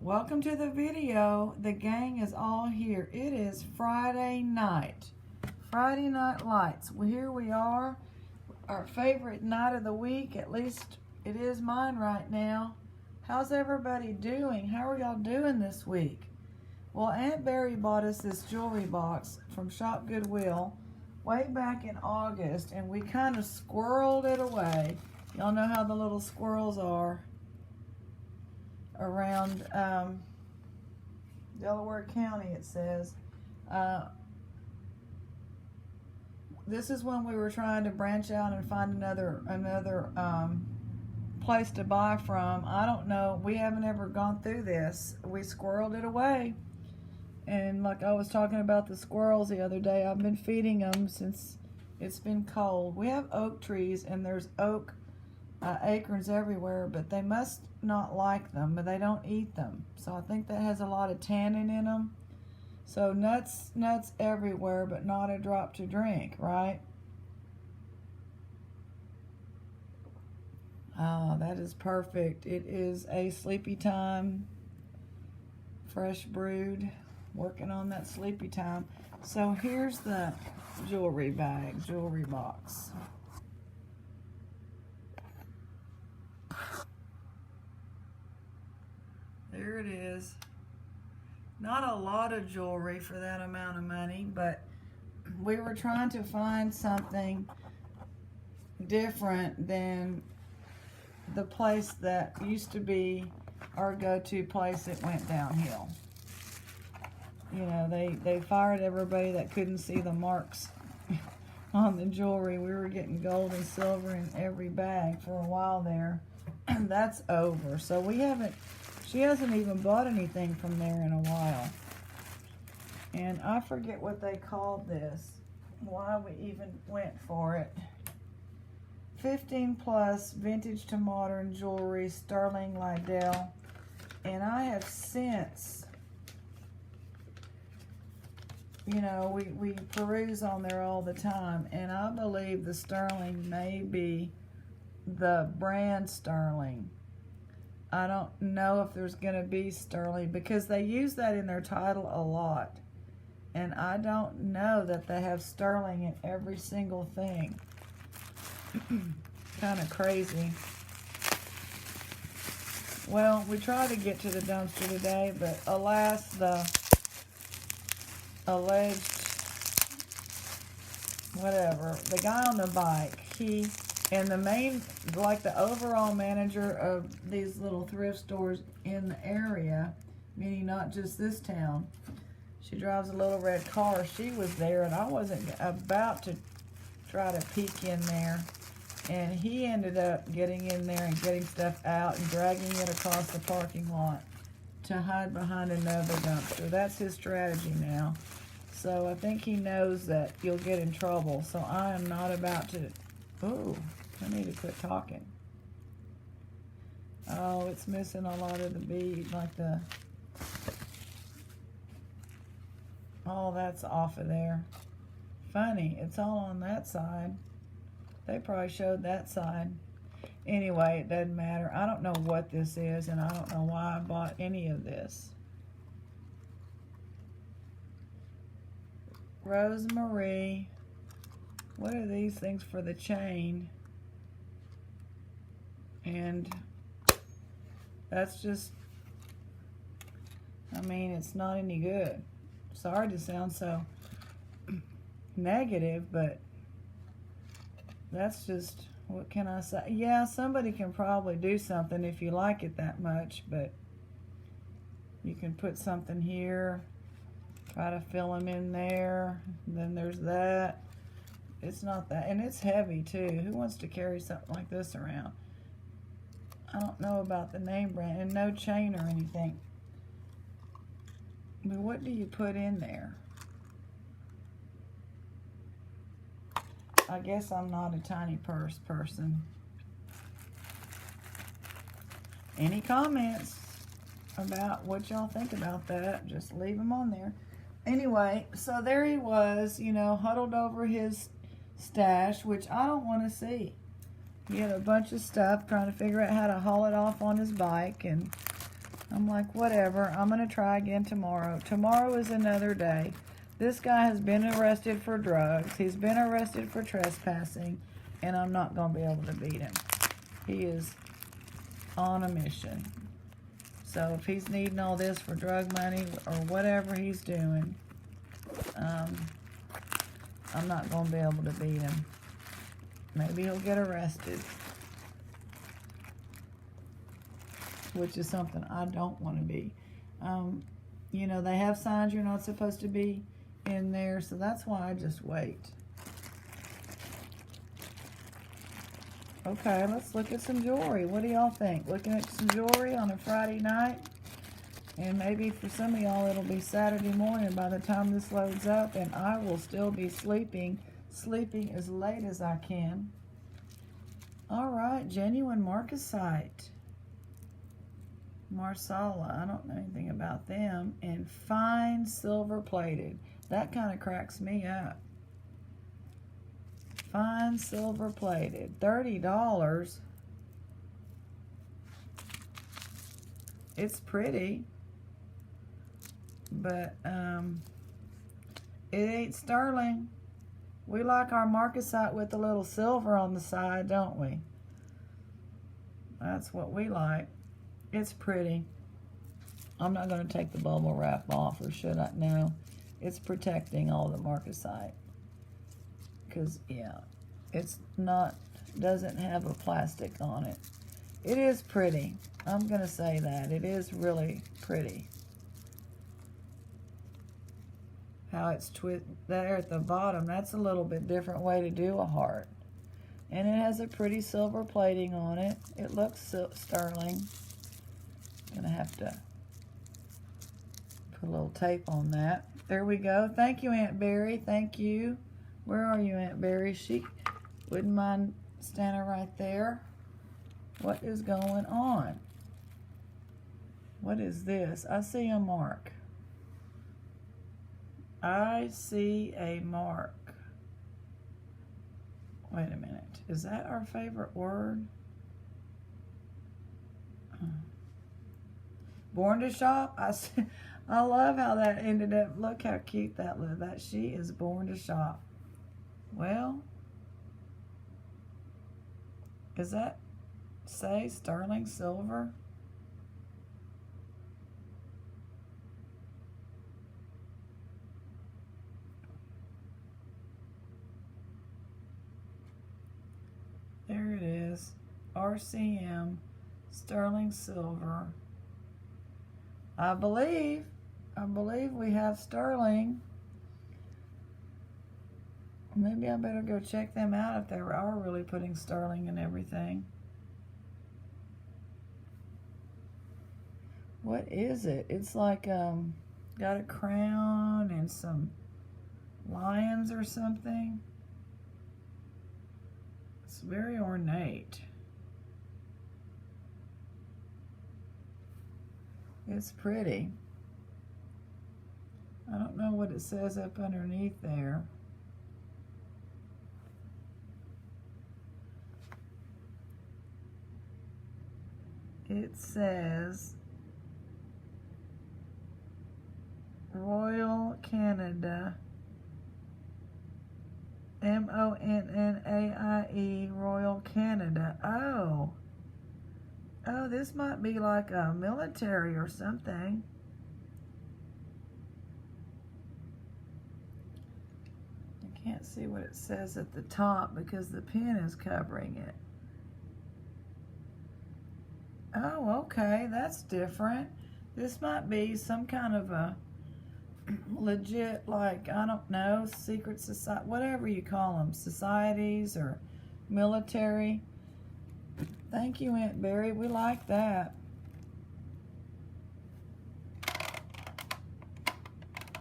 Welcome to the video. The gang is all here. It is Friday night. Friday Night Lights. Well, here we are. Our favorite night of the week. At least it is mine right now. How's everybody doing? How are y'all doing this week? Well, Aunt Barry bought us this jewelry box from Shop Goodwill way back in August, and we kind of squirreled it away. Y'all know how the little squirrels are around Delaware County, it says. This is when we were trying to branch out and find another place to buy from. I don't know. We haven't ever gone through this. We squirreled it away. And like I was talking about the squirrels the other day, I've been feeding them since it's been cold. We have oak trees, and there's oak acorns everywhere, but they must not like them, but they don't eat them. So I think that has a lot of tannin in them. So nuts everywhere, but not a drop to drink, right? Oh, that is perfect. It is a sleepy time, fresh brewed, working on that sleepy time. So here's the jewelry box. There it is. Not a lot of jewelry for that amount of money, but we were trying to find something different than the place that used to be our go-to place that went downhill. You know, they fired everybody that couldn't see the marks on the jewelry. We were getting gold and silver in every bag for a while there. And that's over. So she hasn't even bought anything from there in a while. And I forget what they called this, why we even went for it. 15 plus vintage to modern jewelry, Sterling Liddell. And I have since, you know, we peruse on there all the time, and I believe the Sterling may be the brand Sterling. I don't know if there's going to be Sterling, because they use that in their title a lot. And I don't know that they have Sterling in every single thing. Kind of crazy. Well, we tried to get to the dumpster today, but alas, the alleged, whatever, the guy on the bike, and the main, like the overall manager of these little thrift stores in the area, meaning not just this town, she drives a little red car. She was there, and I wasn't about to try to peek in there. And he ended up getting in there and getting stuff out and dragging it across the parking lot to hide behind another dumpster. That's his strategy now. So I think he knows that you'll get in trouble. So I am not about to... Ooh, I need to quit talking. Oh, it's missing a lot of the bead, like the... Oh, that's off of there. Funny, it's all on that side. They probably showed that side. Anyway, it doesn't matter. I don't know what this is, and I don't know why I bought any of this. Rosemary. What are these things for the chain? And that's just, I mean, it's not any good. Sorry to sound so negative, but that's just, what can I say? Yeah, somebody can probably do something if you like it that much, but you can put something here, try to fill them in there, and then there's that. It's not that, and it's heavy too. Who wants to carry something like this around? I don't know about the name brand, and no chain or anything. But what do you put in there? I guess I'm not a tiny purse person. Any comments about what y'all think about that? Just leave them on there. Anyway, so there he was, you know, huddled over his stash, which I don't want to see. He had a bunch of stuff, trying to figure out how to haul it off on his bike, and I'm like, whatever. I'm going to try again tomorrow. Tomorrow is another day. This guy has been arrested for drugs. He's been arrested for trespassing. And I'm not going to be able to beat him. He is on a mission. So if he's needing all this for drug money or whatever he's doing, I'm not going to be able to beat him. Maybe he'll get arrested. Which is something I don't want to be. You know, they have signs you're not supposed to be in there, so that's why I just wait. Okay, let's look at some jewelry. What do y'all think? Looking at some jewelry on a Friday night? And maybe for some of y'all it'll be Saturday morning by the time this loads up, and I will still be sleeping as late as I can. Alright, genuine marcasite. Marsala, I don't know anything about them. And fine silver plated. That kind of cracks me up. Fine silver plated. $30. It's pretty. But it ain't sterling. We like our marcasite with a little silver on the side, don't we? That's what we like. It's pretty. I'm not going to take the bubble wrap off, or should I? No. It's protecting all the marcasite. Because, yeah, it's not, doesn't have a plastic on it. It is pretty. I'm going to say that. It is really pretty. How it's there at the bottom, that's a little bit different way to do a heart. And it has a pretty silver plating on it. It looks sterling. Gonna have to put a little tape on that. There we go. Thank you, Aunt Barry. Thank you. Where are you, Aunt Barry? She wouldn't mind standing right there. What is going on? What is this? I see a mark. I see a mark. Wait a minute. Is that our favorite word? Born to shop. I love how that ended up. Look how cute that looked. That she is born to shop. Well, does that say sterling silver? There it is. RCM sterling silver. I believe we have sterling. Maybe I better go check them out if they are really putting sterling in everything. What is it? It's like got a crown and some lions or something. It's very ornate. It's pretty. I don't know what it says up underneath there. It says Royal Canada, M-O-N-N-A-I-E, Royal Canada. Oh, this might be like a military or something. I can't see what it says at the top because the pen is covering it. Oh, okay, that's different. This might be some kind of a legit, like, I don't know, secret society, whatever you call them, societies or military. Thank you, Aunt Barry. We like that.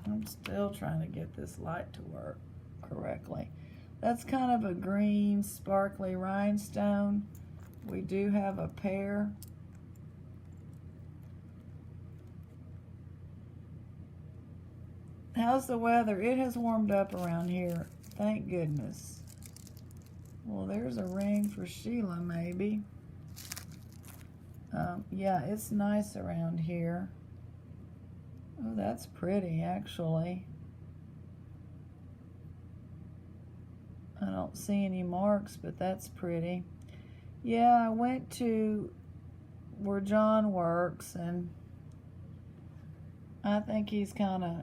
I'm still trying to get this light to work correctly. That's kind of a green, sparkly rhinestone. We do have a pair. How's the weather? It has warmed up around here. Thank goodness. Well, there's a ring for Sheila, maybe. Yeah, it's nice around here. Oh, that's pretty, actually. I don't see any marks, but that's pretty. Yeah, I went to where John works, and I think he's kind of,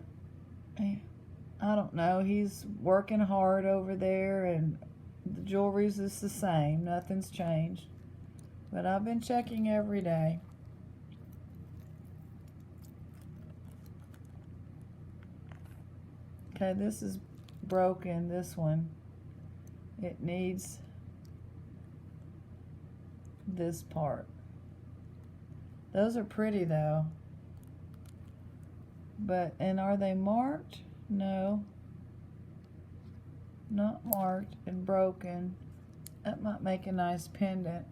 I don't know, he's working hard over there, and the jewelry's just the same. Nothing's changed. But I've been checking every day. Okay, this is broken, this one. It needs this part. Those are pretty though. But, and are they marked? No. Not marked and broken. That might make a nice pendant.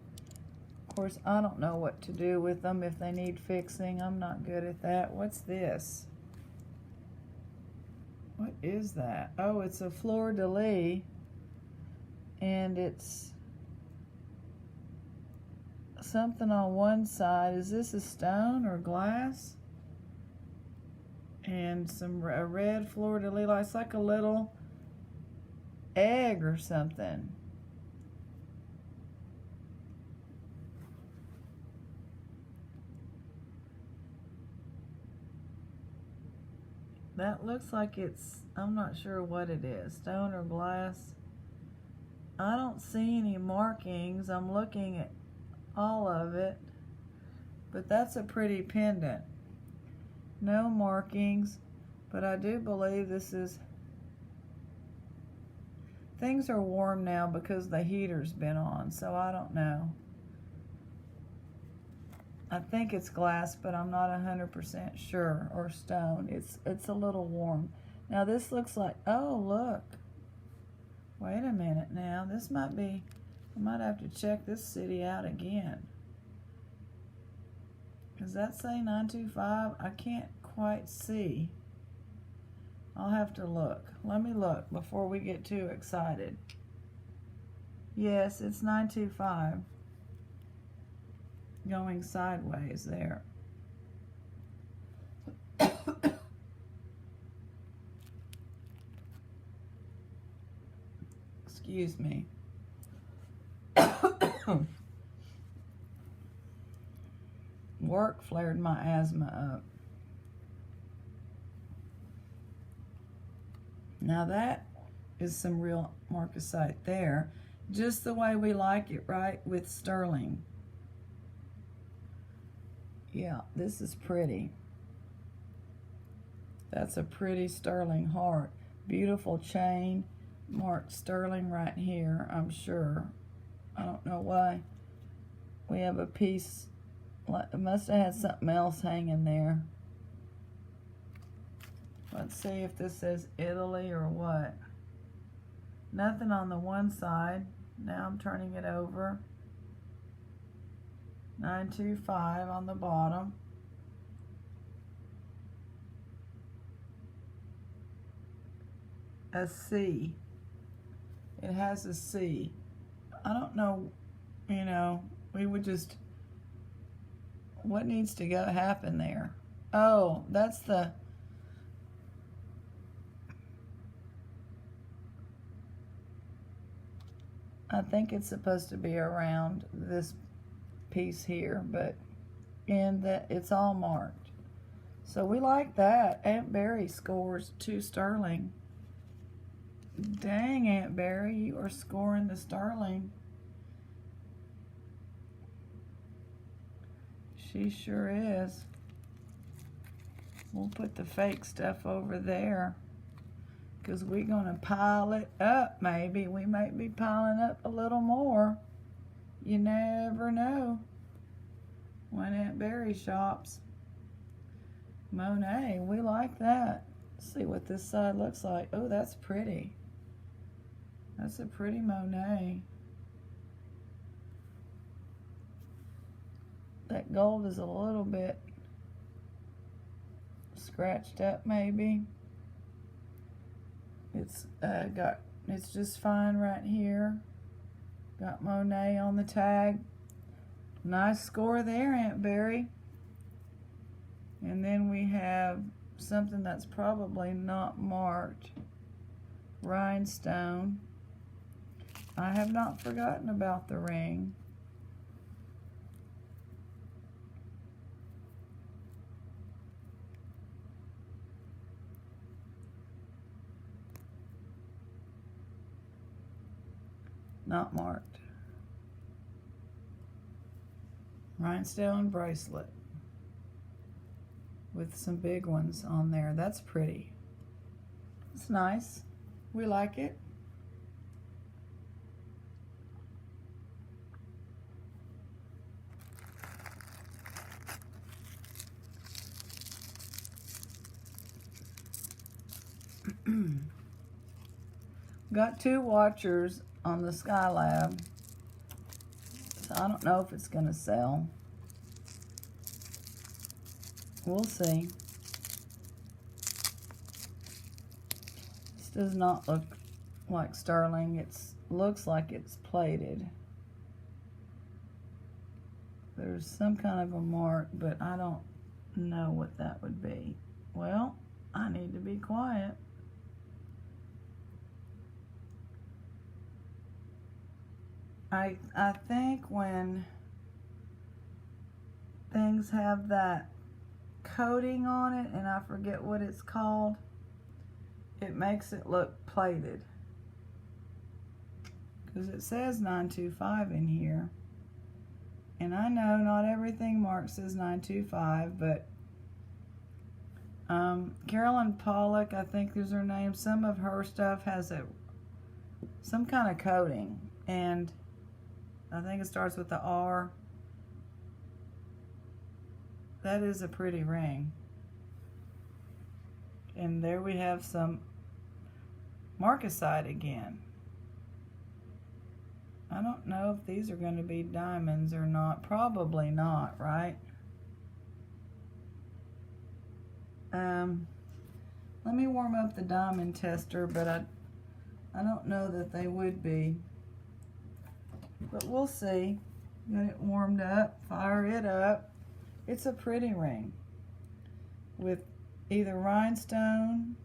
Of course, I don't know what to do with them if they need fixing. I'm not good at that. What's this? What is that? Oh, it's a fleur-de-lis. And it's something on one side. Is this a stone or glass? And a red fleur-de-lis. It's like a little egg or something. That looks like it's, I'm not sure what it is, stone or glass. I don't see any markings. I'm looking at all of it, but that's a pretty pendant. No markings, but I do believe this is, things are warm now because the heater's been on, so I don't know. I think it's glass, but I'm not 100% sure, or stone. It's a little warm. Now this looks like, oh look. Wait a minute now. This might be, I might have to check this city out again. Does that say 925? I can't quite see. I'll have to look. Let me look before we get too excited. Yes, it's 925. Going sideways there. Excuse me. Work flared my asthma up. Now that is some real marcasite there. Just the way we like it, right? With sterling. Yeah, this is pretty. That's a pretty sterling heart. Beautiful chain. Marked sterling right here, I'm sure. I don't know why. We have a piece, it must have had something else hanging there. Let's see if this says Italy or what. Nothing on the one side. Now I'm turning it over. 925 on the bottom. A C. It has a C. I don't know, you know, we would just, what needs to happen there? Oh, that's the, I think it's supposed to be around this piece here, but in that it's all marked. So we like that. Aunt Barry scores 2 sterling. Dang, Aunt Barry, you are scoring the sterling. She sure is. We'll put the fake stuff over there because we're going to pile it up maybe. We might be piling up a little more. You never know when Aunt Barry shops. Monet, we like that. Let's see what this side looks like. Oh, that's pretty. That's a pretty Monet. That gold is a little bit scratched up maybe. It's just fine right here. Got Monet on the tag. Nice score there, Aunt Barry. And then we have something that's probably not marked. Rhinestone. I have not forgotten about the ring. Not marked. Rhinestone bracelet with some big ones on there. That's pretty. It's nice. We like it. Got 2 watchers on the Skylab, so I don't know if it's going to sell. We'll see. This does not look like sterling. It looks like it's plated. There's some kind of a mark, but I don't know what that would be. Well, I need to be quiet. I think when things have that coating on it, and I forget what it's called, it makes it look plated. Because it says 925 in here. And I know not everything marked says 925, but Carolyn Pollock, I think is her name, some of her stuff has some kind of coating. And I think it starts with the R. That is a pretty ring. And there we have some marcasite again. I don't know if these are going to be diamonds or not. Probably not, right? Let me warm up the diamond tester, but I don't know that they would be. But we'll see. Get it warmed up, fire it up. It's a pretty ring with either rhinestone.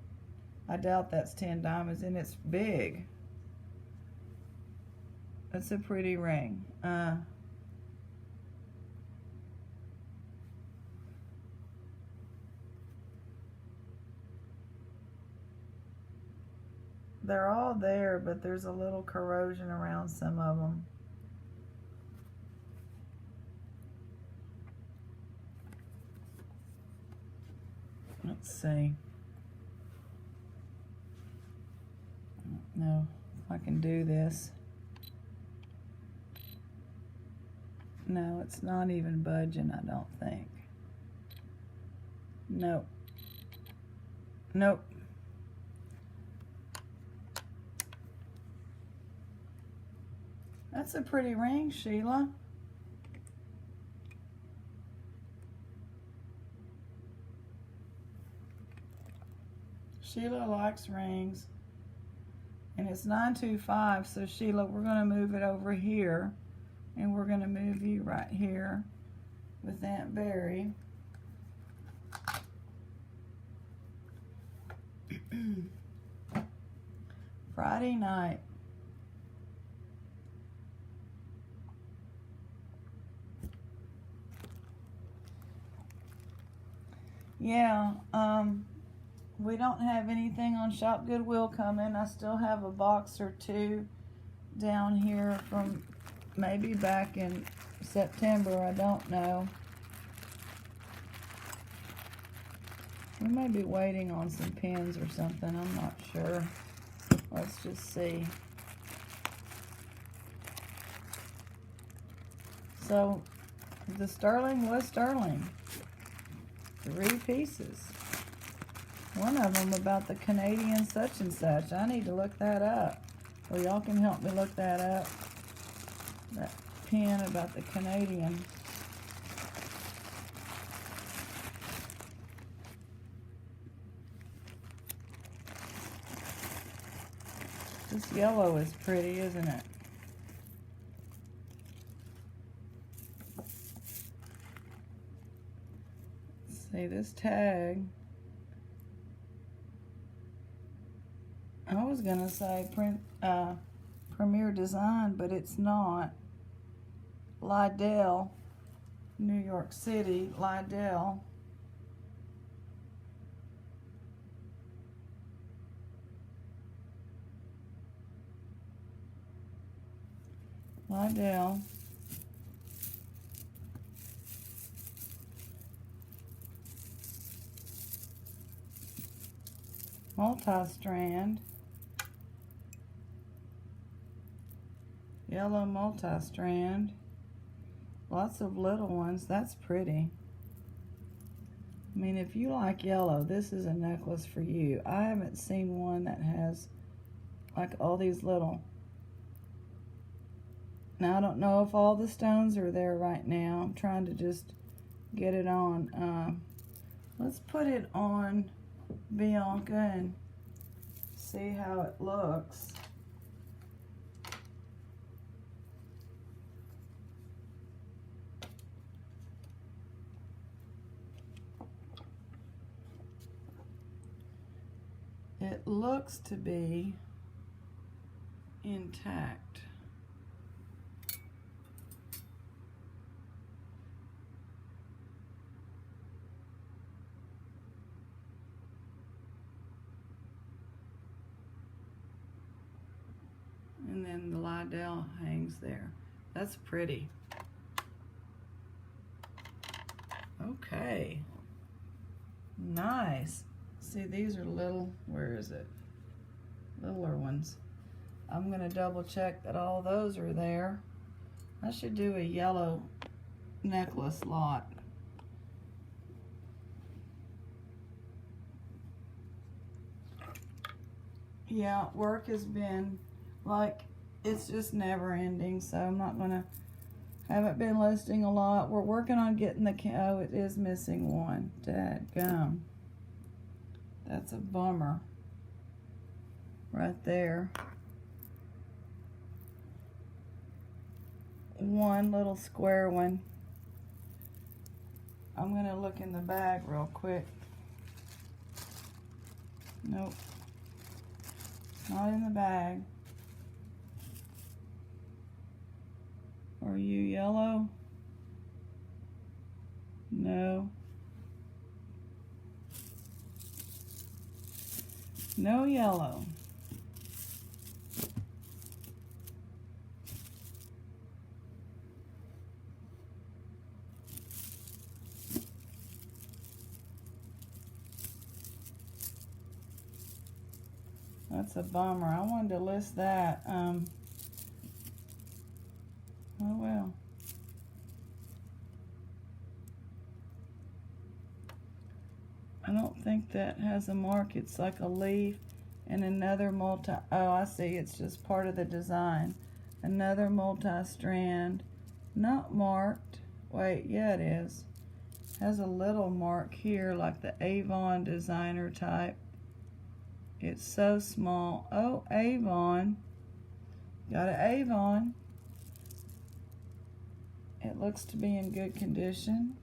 I doubt that's 10 diamonds, and it's big. It's a pretty ring. They're all there, but there's a little corrosion around some of them. Let's see. I don't know if I can do this. No, it's not even budging, I don't think. Nope. Nope. That's a pretty ring, Sheila. Sheila likes rings. And it's 925, so Sheila, we're going to move it over here. And we're going to move you right here with Aunt Barry. Friday night. Yeah, we don't have anything on Shop Goodwill coming. I still have a box or 2 down here from maybe back in September. I don't know. We may be waiting on some pins or something. I'm not sure. Let's just see. So the sterling was sterling. 3 pieces. One of them about the Canadian such and such. I need to look that up. Or y'all can help me look that up. That pin about the Canadian. This yellow is pretty, isn't it? See this tag. I was gonna say Premier Design, but it's not. Liddell, New York City, Liddell. Liddell. Multi-strand. Yellow multi-strand. Lots of little ones. That's pretty. I mean, if you like yellow, this is a necklace for you. I haven't seen one that has like all these little. Now, I don't know if all the stones are there right now. I'm trying to just get it on. Let's put it on Bianca and see how it looks. It looks to be intact. And then the Liddell hangs there. That's pretty. Okay. Nice. See, these are little, where is it? Littler ones. I'm gonna double check that all those are there. I should do a yellow necklace lot. Yeah, work has been like, it's just never ending, so I'm not gonna, haven't been listing a lot. We're working on getting the, oh, it is missing one. Dadgum. That's a bummer. Right there. One little square one. I'm gonna look in the bag real quick. Nope. Not in the bag. Are you yellow? No. No yellow. That's a bummer. I wanted to list that. Oh well. I don't think that has a mark. It's like a leaf and another multi, oh, I see, it's just part of the design. Another multi-strand, not marked. Wait, yeah it is. Has a little mark here like the Avon designer type. It's so small. Oh, Avon. Got an Avon. It looks to be in good condition.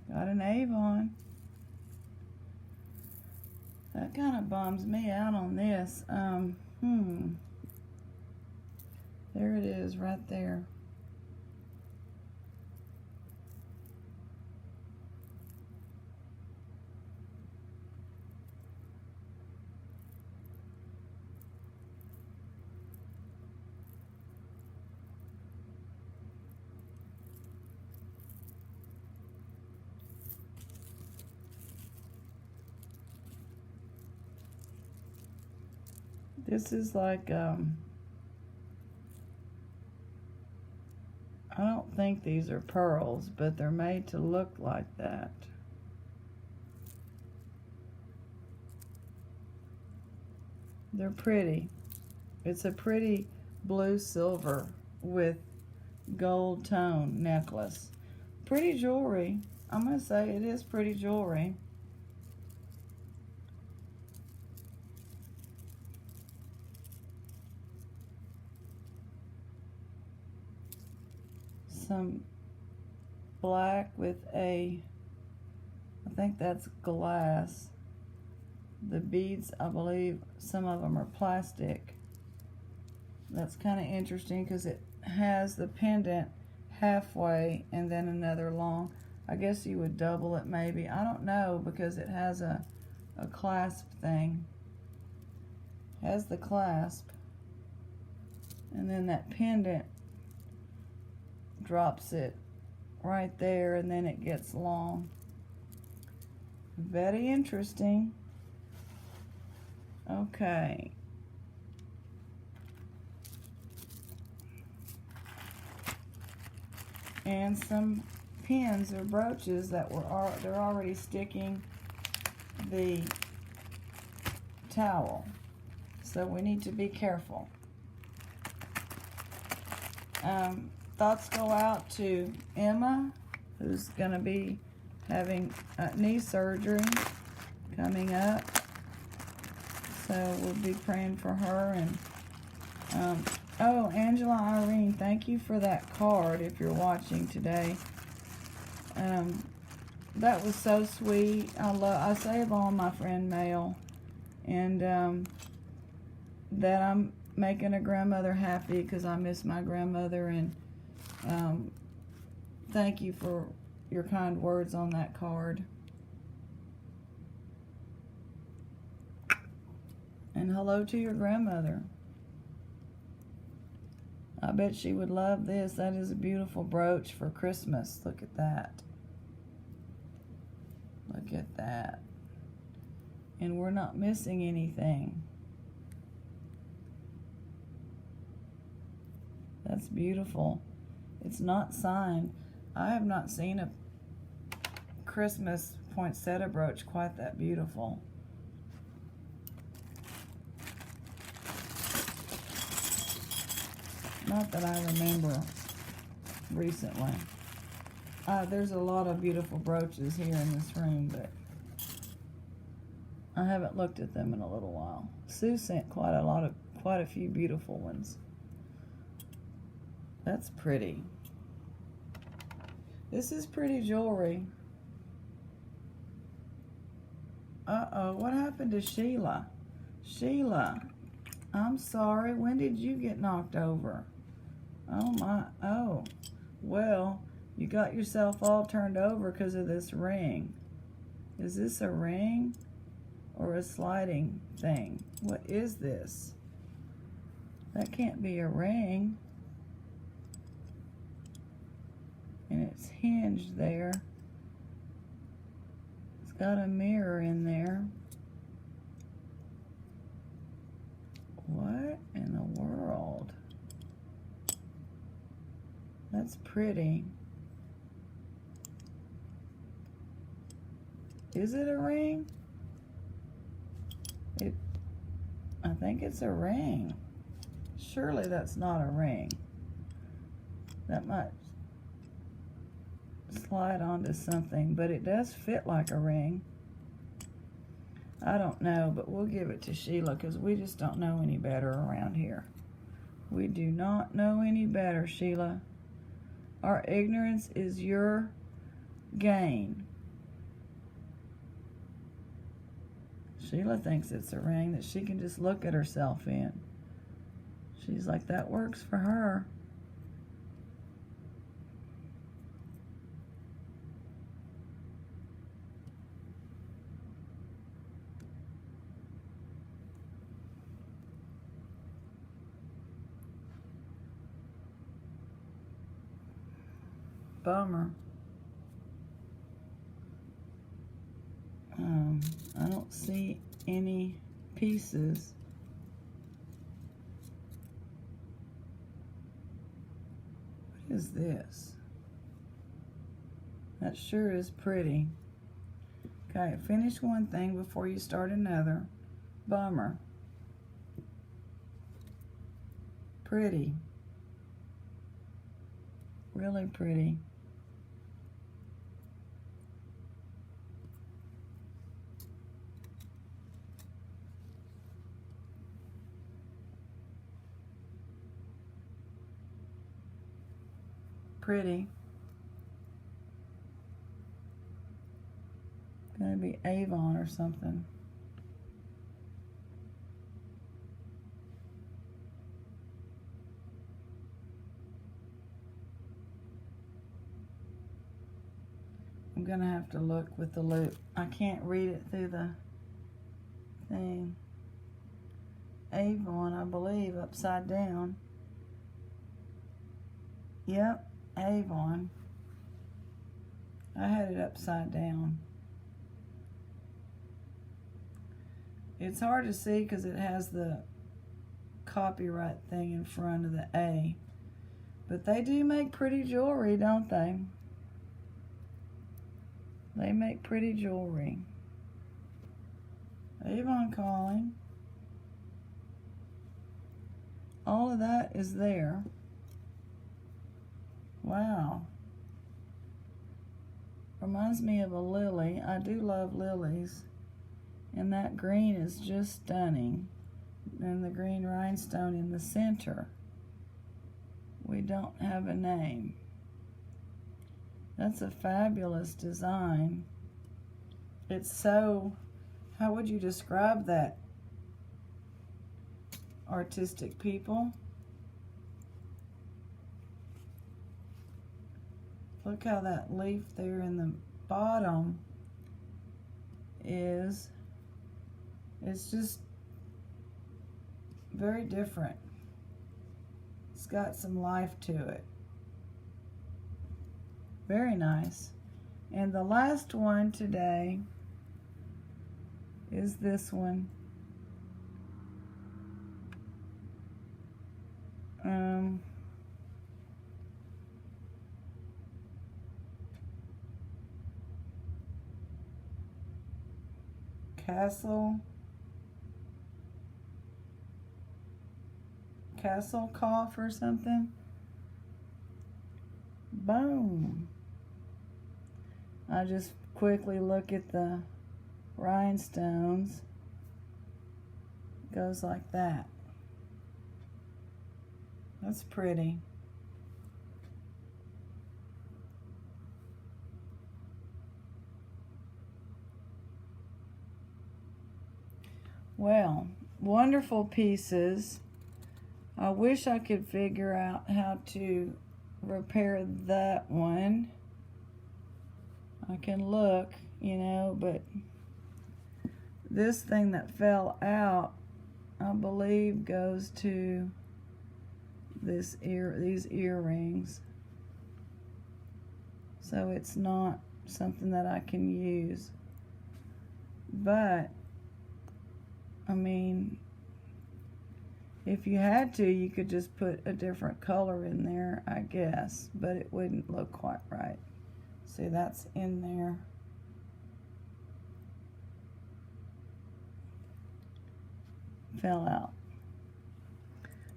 Got an Avon. That kind of bums me out on this. There it is right there. This is like, I don't think these are pearls, but they're made to look like that. They're pretty. It's a pretty blue silver with gold tone necklace. Pretty jewelry. I'm gonna say it is pretty jewelry. Some black with I think that's glass. The beads, I believe some of them are plastic. That's kind of interesting because it has the pendant halfway and then another long. I guess you would double it maybe. I don't know because it has a clasp thing. It has the clasp. And then that pendant drops it right there and then it gets long. Very interesting. Okay. And some pins or brooches that they're already sticking the towel. So we need to be careful. Thoughts go out to Emma, who's going to be having knee surgery coming up. So we'll be praying for her. And oh, Angela Irene, thank you for that card if you're watching today. That was so sweet. I save all my friend mail, and that I'm making a grandmother happy because I miss my grandmother. And thank you for your kind words on that card. And hello to your grandmother. I bet she would love this. That is a beautiful brooch for Christmas. Look at that. Look at that. And we're not missing anything. That's beautiful. It's not signed. I have not seen a Christmas poinsettia brooch quite that beautiful. Not that I remember recently. There's a lot of beautiful brooches here in this room, but I haven't looked at them in a little while. Sue sent quite a few beautiful ones. That's pretty. This is pretty jewelry. Uh-oh, what happened to Sheila? Sheila, I'm sorry. When did you get knocked over? Oh my, oh. Well, you got yourself all turned over because of this ring. Is this a ring or a sliding thing? What is this? That can't be a ring. And it's hinged there. It's got a mirror in there. What in the world? That's pretty. Is it a ring? I think it's a ring. Surely that's not a ring. That might slide onto something, but it does fit like a ring. I don't know, but we'll give it to Sheila because we just don't know any better around here. We do not know any better, Sheila. Our ignorance is your gain. Sheila thinks it's a ring that she can just look at herself in. She's like, that works for her. Bummer. I don't see any pieces. What is this? That sure is pretty. Okay, finish one thing before you start another. Bummer. Pretty. Really pretty. Pretty. gonna be Avon or something. I'm gonna have to look with the loop. I can't read it through the thing. Avon, I believe, upside down. Yep, Avon. I had it upside down. It's hard to see because it has the copyright thing in front of the A. But they do make pretty jewelry, don't they? They make pretty jewelry. Avon calling. All of that is there. Wow. Reminds me of a lily. I do love lilies. And that green is just stunning. And the green rhinestone in the center. We don't have a name. That's a fabulous design. It's so, how would you describe that, artistic people? Look how that leaf there in the bottom is, it's just very different. It's got some life to it. Very nice. And the last one today is this one. Castle cough or something. Boom. I just quickly look at the rhinestones. It goes like that. That's pretty. Well, wonderful pieces. I wish I could figure out how to repair that one. I can look, you know, but this thing that fell out, I believe, goes to these earrings. So it's not something that I can use. But I mean, if you had to, you could just put a different color in there, I guess, but it wouldn't look quite right. See, that's in there. Fell out.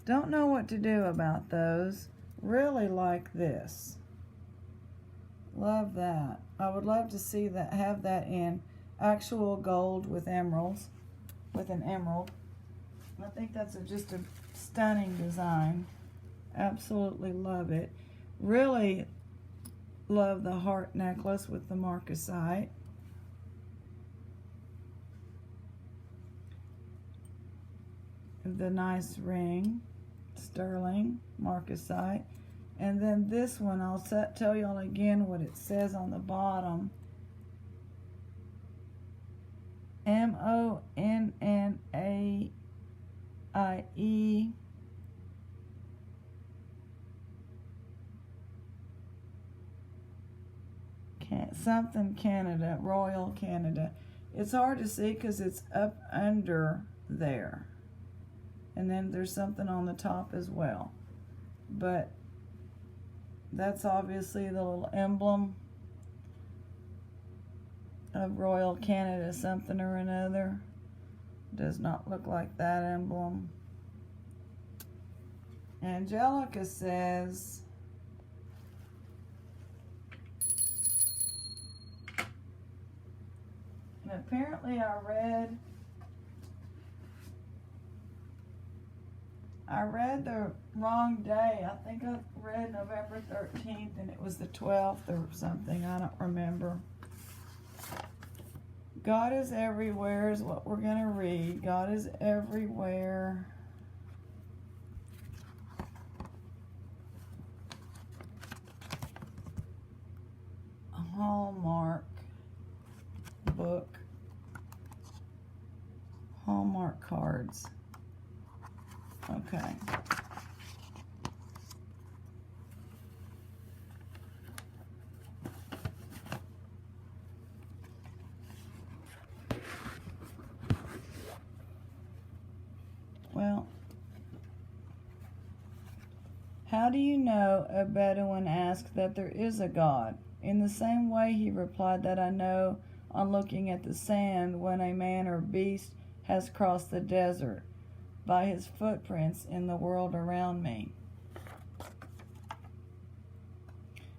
Don't know what to do about those. Really like this. Love that. I would love to see that, have that in actual gold with emeralds, with an emerald. I think that's just a stunning design. Absolutely love it. Really love the heart necklace with the marcasite. The nice ring, sterling, marcasite. And then this one, I'll tell y'all again what it says on the bottom. M-O-N-N-A-I-E. Something Canada, Royal Canada. It's hard to see because it's up under there. And then there's something on the top as well. But that's obviously the little emblem of Royal Canada, something or another. Does not look like that emblem. Angelica says, and apparently I read the wrong day. I think I read November 13th and it was the 12th or something. I don't remember. God is everywhere is what we're going to read. God is everywhere. Hallmark book. Hallmark cards. Okay. Well, how do you know? A Bedouin asked that there is a God. In the same way, he replied, that I know on looking at the sand when a man or beast has crossed the desert, by his footprints in the world around me.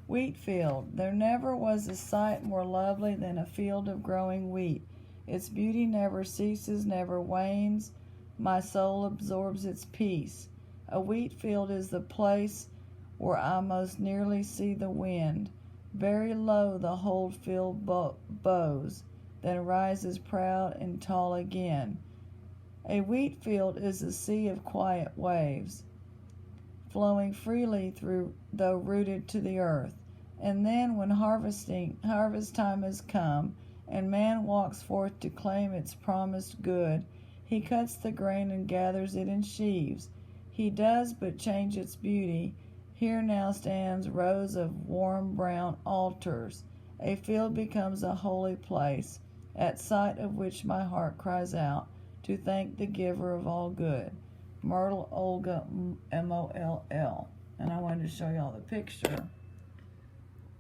Wheat field. There never was a sight more lovely than a field of growing wheat. Its beauty never ceases, never wanes. My soul absorbs its peace. A wheat field is the place where I most nearly see the wind. Very low the whole field bows, then rises proud and tall again. A wheat field is a sea of quiet waves, flowing freely through, though rooted to the earth. And then when harvest time has come, and man walks forth to claim its promised good, he cuts the grain and gathers it in sheaves. He does but change its beauty. Here now stands rows of warm brown altars. A field becomes a holy place, at sight of which my heart cries out to thank the giver of all good. Myrtle Olga, M-O-L-L. And I wanted to show y'all the picture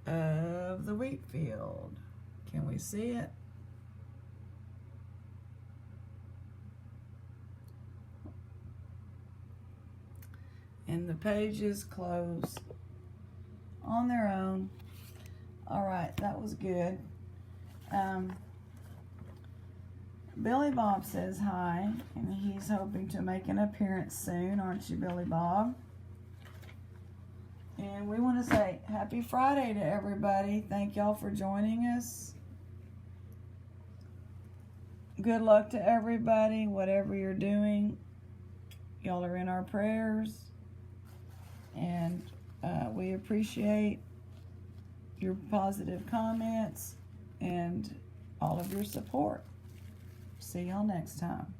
of the wheat field. Can we see it? And the pages close on their own. All right, that was good. Billy Bob says hi, and he's hoping to make an appearance soon, aren't you, Billy Bob? And we want to say happy Friday to everybody. Thank y'all for joining us. Good luck to everybody, whatever you're doing. Y'all are in our prayers. And we appreciate your positive comments and all of your support. See y'all next time.